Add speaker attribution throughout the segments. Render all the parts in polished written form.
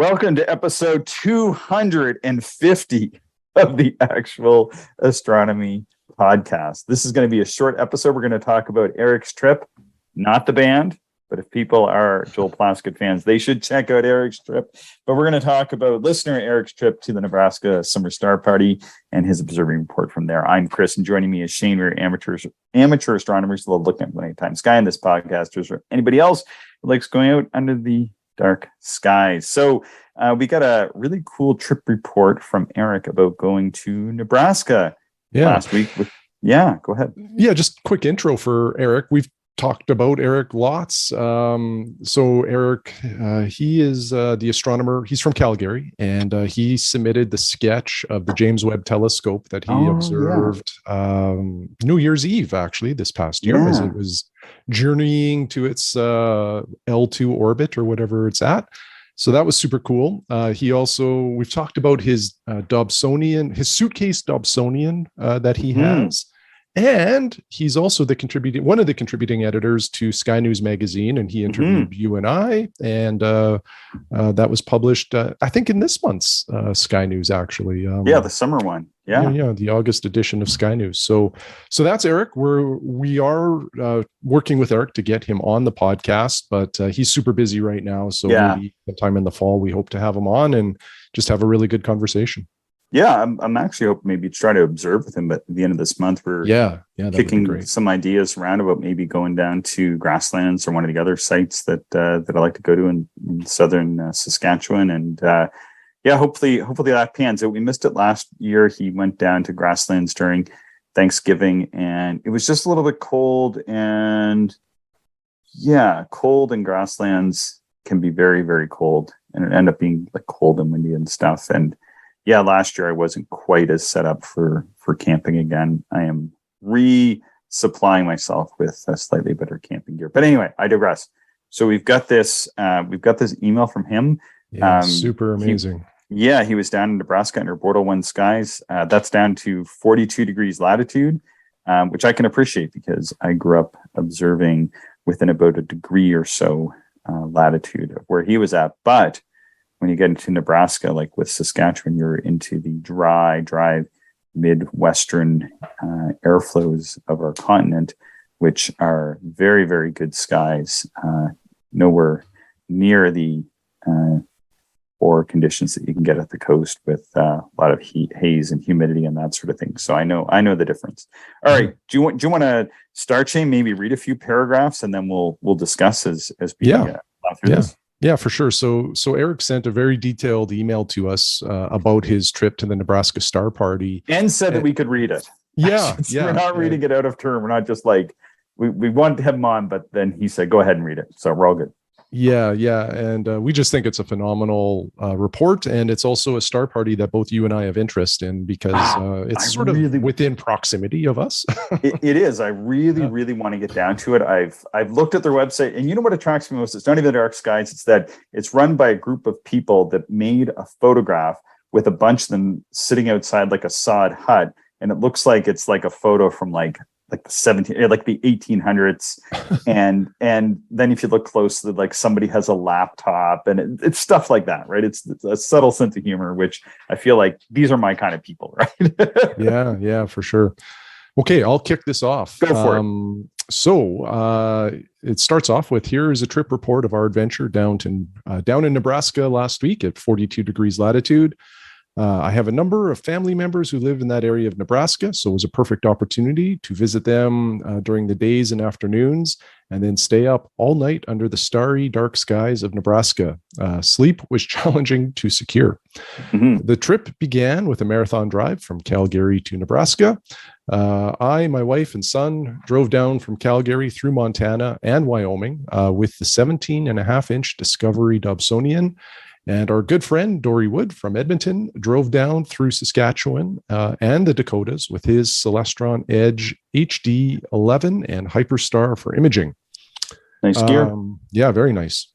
Speaker 1: Welcome to episode 250 of the Actual Astronomy Podcast. This is going to be a short episode. We're going to talk about Eric's trip, not the band, but if people are Joel Plaskett fans, they should check out Eric's trip. But we're going to talk about listener Eric's trip to the Nebraska Star Party and his observing report from there. I'm Chris, and joining me is Shane. We're amateur astronomers who love looking at the nighttime sky in this podcast. Or anybody else who likes going out under the dark skies. So we got a really cool trip report from Eric about going to Nebraska last week. Go ahead.
Speaker 2: Yeah, just quick intro for Eric. We've talked about Eric Lotz. So Eric, he is the astronomer. He's from Calgary, and he submitted the sketch of the James Webb Telescope that he observed New Year's Eve, actually, this past year, as it was journeying to its L2 orbit or whatever it's at. So that was super cool. We've talked about his his suitcase Dobsonian that he has. And he's also one of the contributing editors to Sky News magazine, and he interviewed you and I, and that was published, I think, in this month's Sky News, actually.
Speaker 1: The summer one.
Speaker 2: Yeah, the August edition of Sky News. So that's Eric. We are working with Eric to get him on the podcast, but he's super busy right now. So maybe sometime in the fall, we hope to have him on and just have a really good conversation.
Speaker 1: Yeah, I'm actually hoping maybe to try to observe with him, but at the end of this month, we're kicking some ideas around about maybe going down to Grasslands or one of the other sites that I like to go to in southern Saskatchewan. And hopefully that pans out. We missed it last year. He went down to Grasslands during Thanksgiving, and it was just a little bit cold. And cold in Grasslands can be very, very cold, and it ended up being like cold and windy and stuff. And last year I wasn't quite as set up for camping again. I am resupplying myself with a slightly better camping gear. But anyway, I digress. So we've got this email from him.
Speaker 2: Super amazing.
Speaker 1: He was down in Nebraska under Bordeaux 1 skies. That's down to 42 degrees latitude, which I can appreciate because I grew up observing within about a degree or so latitude of where he was at. But when you get into Nebraska, like with Saskatchewan, you're into the dry Midwestern airflows of our continent, which are very, very good skies, nowhere near the or conditions that you can get at the coast with a lot of heat, haze, and humidity and that sort of thing. So I know the difference. All right, do you want to start, Shane? Maybe read a few paragraphs, and then we'll discuss as we go through this.
Speaker 2: Yeah, for sure. So Eric sent a very detailed email to us about his trip to the Nebraska Star Party.
Speaker 1: And said that we could read it. We're not reading it out of turn. We're not just like, we wanted to have him on, but then he said, go ahead and read it. So we're all good.
Speaker 2: Yeah. And we just think it's a phenomenal report. And it's also a star party that both you and I have interest in because it's sort of within proximity of us.
Speaker 1: It is. I really want to get down to it. I've looked at their website, and you know what attracts me most? It's not even the dark skies. It's that it's run by a group of people that made a photograph with a bunch of them sitting outside like a sod hut. And it looks like it's like a photo from like the 1800s, and then if you look closely, like somebody has a laptop, and it's stuff like that, right? It's a subtle sense of humor, which I feel like these are my kind of people, right?
Speaker 2: yeah, for sure. Okay, I'll kick this off.
Speaker 1: Go for it.
Speaker 2: So it starts off with, here is a trip report of our adventure down in Nebraska last week at 42 degrees latitude. I have a number of family members who live in that area of Nebraska, so it was a perfect opportunity to visit them during the days and afternoons, and then stay up all night under the starry, dark skies of Nebraska. Sleep was challenging to secure. The trip began with a marathon drive from Calgary to Nebraska. I, my wife, and son drove down from Calgary through Montana and Wyoming with the 17.5-inch Discovery Dobsonian. And our good friend, Dory Wood from Edmonton, drove down through Saskatchewan and the Dakotas with his Celestron Edge HD 11 and Hyperstar for imaging.
Speaker 1: Nice gear.
Speaker 2: Yeah, very nice.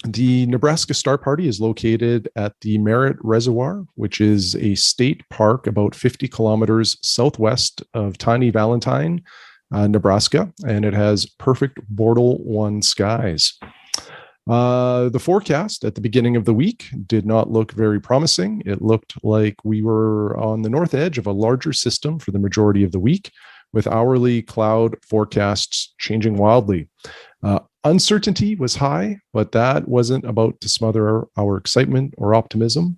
Speaker 2: The Nebraska Star Party is located at the Merritt Reservoir, which is a state park about 50 kilometers southwest of tiny Valentine, Nebraska, and it has perfect Bortle 1 skies. The forecast at the beginning of the week did not look very promising. It looked like we were on the north edge of a larger system for the majority of the week, with hourly cloud forecasts changing wildly. Uncertainty was high, but that wasn't about to smother our excitement or optimism.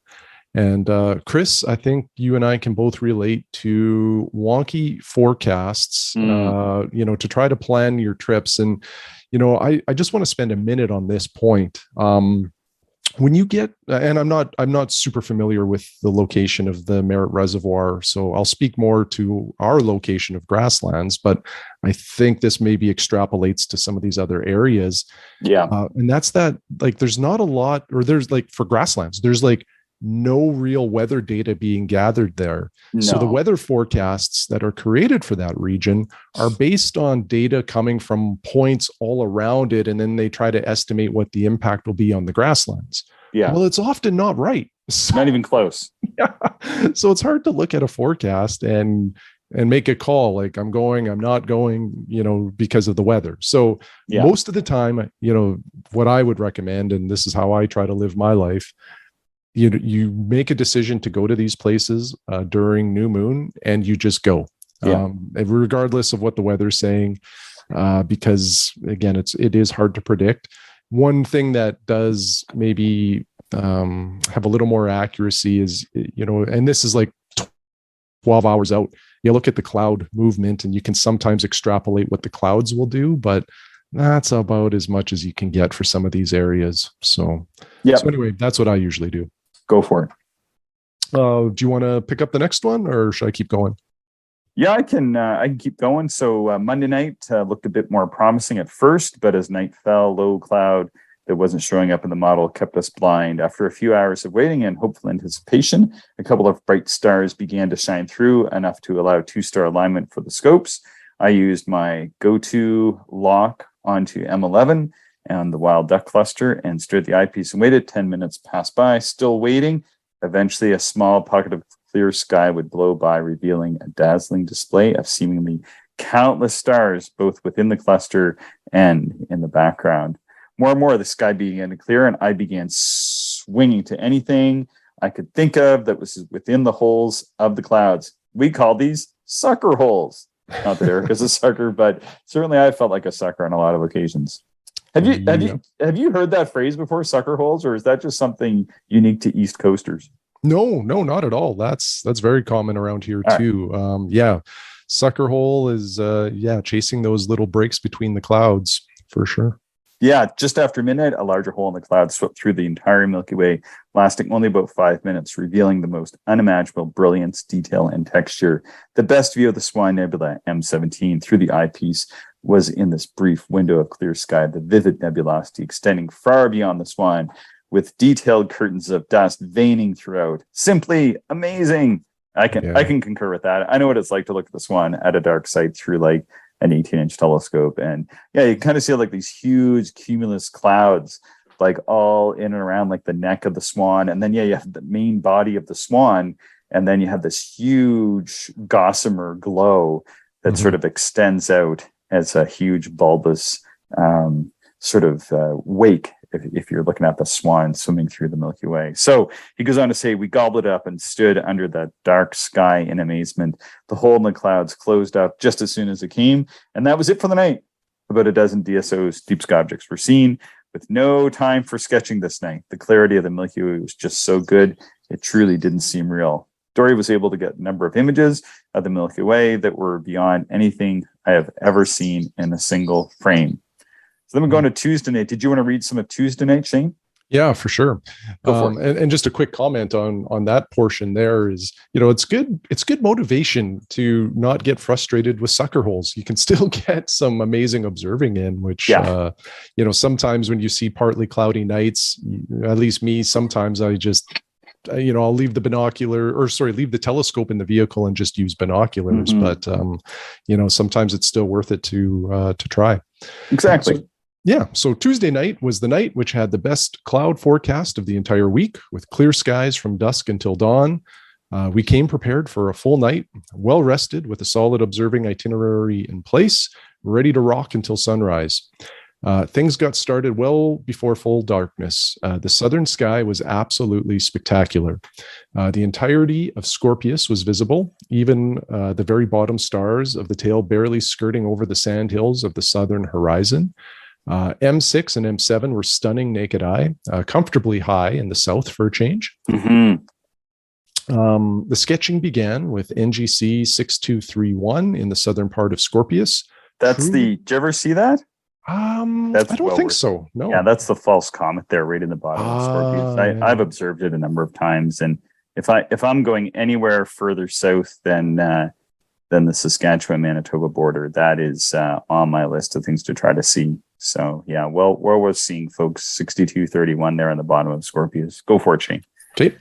Speaker 2: And Chris, I think you and I can both relate to wonky forecasts, to try to plan your trips. And, I just want to spend a minute on this point. When you get, and I'm not super familiar with the location of the Merritt Reservoir, so I'll speak more to our location of grasslands, but I think this maybe extrapolates to some of these other areas.
Speaker 1: Yeah.
Speaker 2: And that's that, like, there's not a lot, or there's like for grasslands, there's like no real weather data being gathered there. No. So the weather forecasts that are created for that region are based on data coming from points all around it. And then they try to estimate what the impact will be on the grasslands.
Speaker 1: Yeah.
Speaker 2: Well, it's often not right.
Speaker 1: So, not even close.
Speaker 2: Yeah. So it's hard to look at a forecast and make a call like I'm going, I'm not going, because of the weather. So most of the time, what I would recommend, and this is how I try to live my life, you make a decision to go to these places during new moon, and you just go, regardless of what the weather's saying, because again, it is hard to predict. One thing that does maybe have a little more accuracy is, and this is like 12 hours out, you look at the cloud movement and you can sometimes extrapolate what the clouds will do, but that's about as much as you can get for some of these areas. So anyway, that's what I usually do.
Speaker 1: Go for it.
Speaker 2: Do you want to pick up the next one, or should I keep going?
Speaker 1: Yeah, I can keep going. So Monday night looked a bit more promising at first, but as night fell, low cloud that wasn't showing up in the model kept us blind. After a few hours of waiting and hopeful anticipation, a couple of bright stars began to shine through, enough to allow 2-star alignment for the scopes. I used my go-to lock onto M11 and the wild duck cluster and stood at the eyepiece and waited. 10 minutes passed by, still waiting. Eventually, a small pocket of clear sky would blow by, revealing a dazzling display of seemingly countless stars, both within the cluster and in the background. More and more, the sky began to clear, and I began swinging to anything I could think of that was within the holes of the clouds. We call these sucker holes. Not that Eric is a sucker, but certainly I felt like a sucker on a lot of occasions. Have you heard that phrase before, sucker holes, or is that just something unique to East Coasters?
Speaker 2: No, not at all. That's very common around here too. Sucker hole is chasing those little breaks between the clouds for sure.
Speaker 1: Yeah, just after midnight, a larger hole in the cloud swept through the entire Milky Way, lasting only about 5 minutes, revealing the most unimaginable brilliance, detail, and texture. The best view of the Swan Nebula, M17, through the eyepiece was in this brief window of clear sky, the vivid nebulosity extending far beyond the Swan, with detailed curtains of dust veining throughout. Simply amazing. I can concur with that. I know what it's like to look at the Swan at a dark site through like an 18-inch telescope. And you kind of see like these huge cumulus clouds, like all in and around like the neck of the Swan. And then, you have the main body of the Swan. And then you have this huge gossamer glow that sort of extends out as a huge bulbous wake, if you're looking at the Swan swimming through the Milky Way. So he goes on to say, we gobbled it up and stood under that dark sky in amazement. The hole in the clouds closed up just as soon as it came. And that was it for the night. About a dozen DSOs, deep sky objects, were seen, with no time for sketching this night. The clarity of the Milky Way was just so good, it truly didn't seem real. Dory was able to get a number of images of the Milky Way that were beyond anything I have ever seen in a single frame. So then we're going to Tuesday night. Did you want to read some of Tuesday night, Shane?
Speaker 2: Yeah, for sure. And just a quick comment on that portion there is, it's good motivation to not get frustrated with sucker holes. You can still get some amazing observing in, which, sometimes when you see partly cloudy nights, at least me, sometimes I just, I'll leave the telescope in the vehicle and just use binoculars. But, sometimes it's still worth it to try.
Speaker 1: Exactly.
Speaker 2: So Tuesday night was the night which had the best cloud forecast of the entire week, with clear skies from dusk until dawn. We came prepared for a full night, well rested, with a solid observing itinerary in place, ready to rock until sunrise. Things got started well before full darkness. The southern sky was absolutely spectacular. The entirety of Scorpius was visible, even the very bottom stars of the tail barely skirting over the sandhills of the southern horizon. M6 and M7 were stunning naked eye, comfortably high in the south for a change.
Speaker 1: Mm-hmm.
Speaker 2: The sketching began with NGC 6231 in the southern part of Scorpius.
Speaker 1: Did you ever see that?
Speaker 2: I don't think so. No.
Speaker 1: Yeah, that's the false comet there, right in the bottom of Scorpius. I've observed it a number of times, and if I'm going anywhere further south than the Saskatchewan-Manitoba border, that is on my list of things to try to see. So yeah, well worth seeing, folks. 6231 there on the bottom of Scorpius. Go for it, Shane.
Speaker 2: Okay.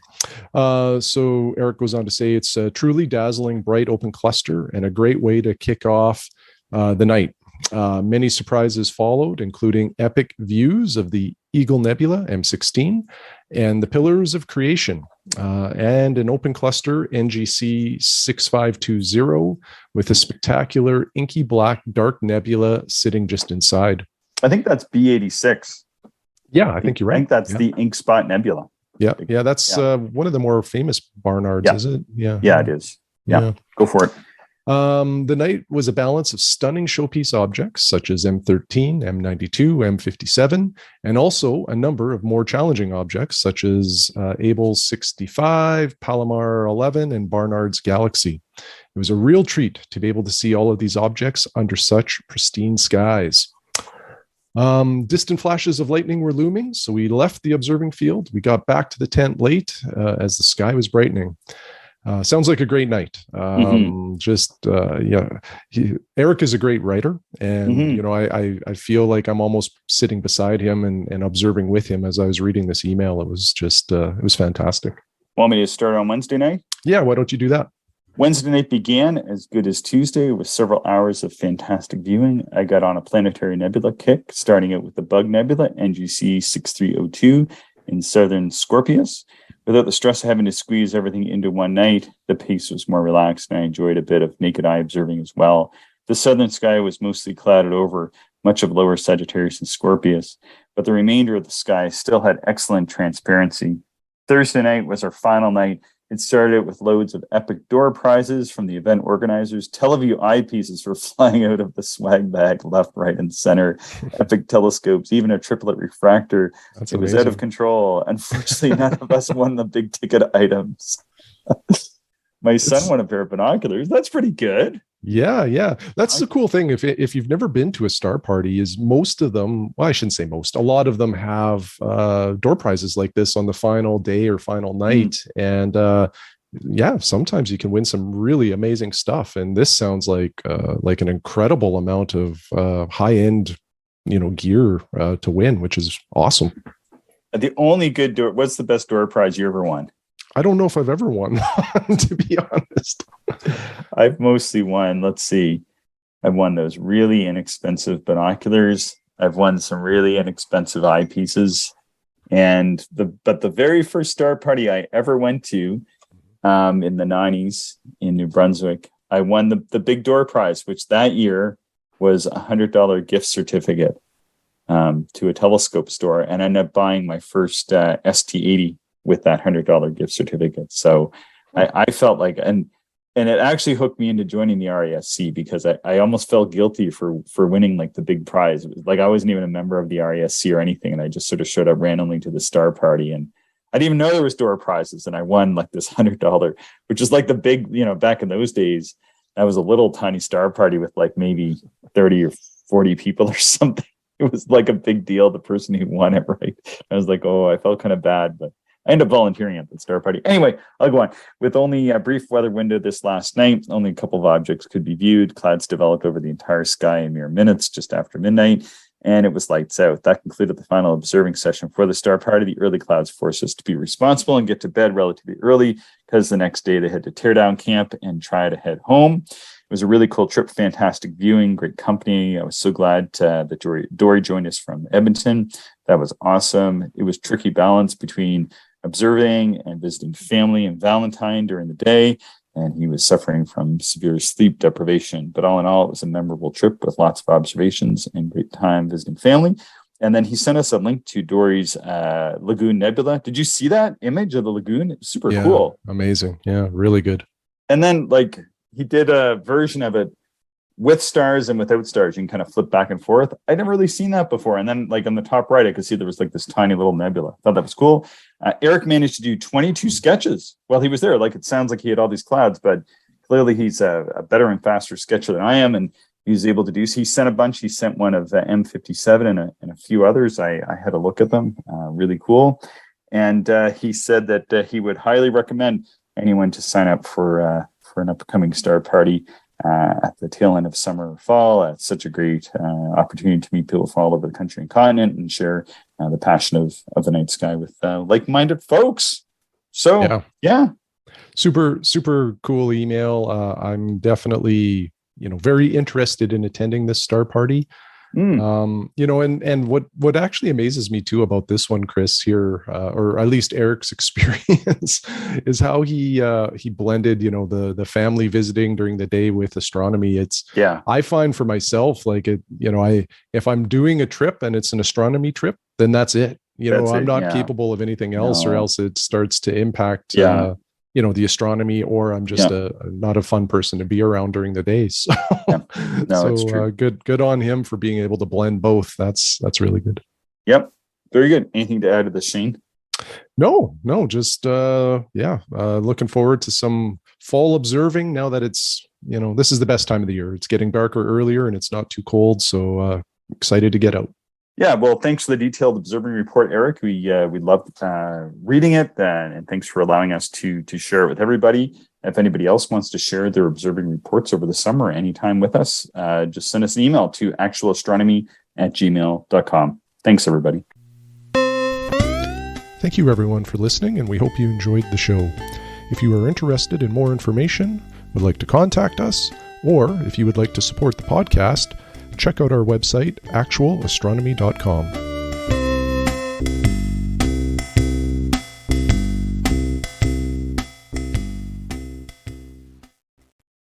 Speaker 2: So Eric goes on to say it's a truly dazzling, bright, open cluster and a great way to kick off the night. Many surprises followed, including epic views of the Eagle Nebula, M16, and the Pillars of Creation, and an open cluster, NGC 6520, with a spectacular inky black dark nebula sitting just inside.
Speaker 1: I think that's B86.
Speaker 2: Yeah, I think you're right.
Speaker 1: I think that's the Ink Spot Nebula.
Speaker 2: Yeah, that's one of the more famous Barnards, is it?
Speaker 1: Yeah, it is. Yeah, go for it.
Speaker 2: The night was a balance of stunning showpiece objects such as M13, M92, M57, and also a number of more challenging objects such as Abel 65, Palomar 11, and Barnard's Galaxy. It was a real treat to be able to see all of these objects under such pristine skies. Distant flashes of lightning were looming, so we left the observing field. We got back to the tent late as the sky was brightening. Sounds like a great night. Eric is a great writer, and I feel like I'm almost sitting beside him and observing with him as I was reading this email. It was just it was fantastic.
Speaker 1: Want me to start on Wednesday night?
Speaker 2: Yeah, why don't you do that?
Speaker 1: Wednesday night began as good as Tuesday with several hours of fantastic viewing. I got on a planetary nebula kick, starting out with the Bug Nebula, NGC 6302 in southern Scorpius. Without the stress of having to squeeze everything into one night, the pace was more relaxed, and I enjoyed a bit of naked eye observing as well. The southern sky was mostly clouded over, much of lower Sagittarius and Scorpius, but the remainder of the sky still had excellent transparency. Thursday night was our final night. It started with loads of epic door prizes from the event organizers. Teleview eyepieces were flying out of the swag bag left, right, and center. Epic telescopes, even a triplet refractor.
Speaker 2: That's
Speaker 1: it was
Speaker 2: amazing.
Speaker 1: out of control. Unfortunately, none of us won the big ticket items. My son won a pair of binoculars. That's pretty good.
Speaker 2: Yeah. That's the cool thing. If you've never been to a Star Party, is most of them, well, I shouldn't say most, a lot of them have door prizes like this on the final day or final night. And sometimes you can win some really amazing stuff. And this sounds like an incredible amount of high-end, gear to win, which is awesome.
Speaker 1: The only good door, what's the best door prize you ever won?
Speaker 2: I don't know if I've ever won, to be honest.
Speaker 1: I've mostly won, let's see, I've won those really inexpensive binoculars. I've won some really inexpensive eyepieces. But the very first Star Party I ever went to in the 90s in New Brunswick, I won the big door prize, which that year was $100 gift certificate to a telescope store. And I ended up buying my first ST80 with that $100 gift certificate. So I felt like, and it actually hooked me into joining the RASC because I almost felt guilty for winning like the big prize. It was like I wasn't even a member of the RASC or anything. And I just sort of showed up randomly to the Star Party. And I didn't even know there was door prizes. And I won like this $100, which is like the big, back in those days, that was a little tiny Star Party with like maybe 30 or 40 people or something. It was like a big deal, the person who won it, right? I was like, oh, I felt kind of bad, but I ended up volunteering at the Star Party. Anyway, I'll go on. With only a brief weather window this last night, only a couple of objects could be viewed. Clouds developed over the entire sky in mere minutes just after midnight, and it was lights out. That concluded the final observing session for the Star Party. The early clouds forced us to be responsible and get to bed relatively early because the next day they had to tear down camp and try to head home. It was a really cool trip, fantastic viewing, great company. I was so glad that Dory joined us from Edmonton. That was awesome. It was tricky balance between observing and visiting family and Valentine during the day, and he was suffering from severe sleep deprivation. But all in all, it was a memorable trip with lots of observations and great time visiting family. And then he sent us a link to Dory's Lagoon Nebula. Did you see that image of the lagoon? It was super cool.
Speaker 2: Amazing. Yeah, really good.
Speaker 1: And then like he did a version of it with stars and without stars. You can kind of flip back and forth. I'd never really seen that before. And then like on the top right, I could see there was like this tiny little nebula. I thought that was cool. Eric managed to do 22 sketches while he was there. Like it sounds like he had all these clouds, but clearly he's a better and faster sketcher than I am. And he was able to do, so he sent a bunch. He sent one of M57 and a few others. I had a look at them. Really cool. And he said that he would highly recommend anyone to sign up for an upcoming Star Party at the tail end of summer or fall. It's such a great opportunity to meet people from all over the country and continent and share the passion of the night sky with like-minded folks. So yeah.
Speaker 2: Super, super cool email. I'm definitely, very interested in attending this Star Party. And what actually amazes me too about this one, Chris, here, or at least Eric's experience, is how he blended, the family visiting during the day with astronomy. I find for myself, like if I'm doing a trip and it's an astronomy trip, then that's it. I'm not capable of anything else, or else it starts to impact, the astronomy, or I'm just not a fun person to be around during the day. So, good on him for being able to blend both. That's really good.
Speaker 1: Yep. Very good. Anything to add to this, Shane?
Speaker 2: No, just, looking forward to some fall observing now that it's, this is the best time of the year. It's getting darker earlier and it's not too cold. So, excited to get out.
Speaker 1: Yeah, well, thanks for the detailed observing report, Eric. We loved reading it, and thanks for allowing us to share it with everybody. If anybody else wants to share their observing reports over the summer anytime with us, just send us an email to actualastronomy@gmail.com. Thanks, everybody.
Speaker 2: Thank you, everyone, for listening, and we hope you enjoyed the show. If you are interested in more information, would like to contact us, or if you would like to support the podcast, check out our website, actualastronomy.com.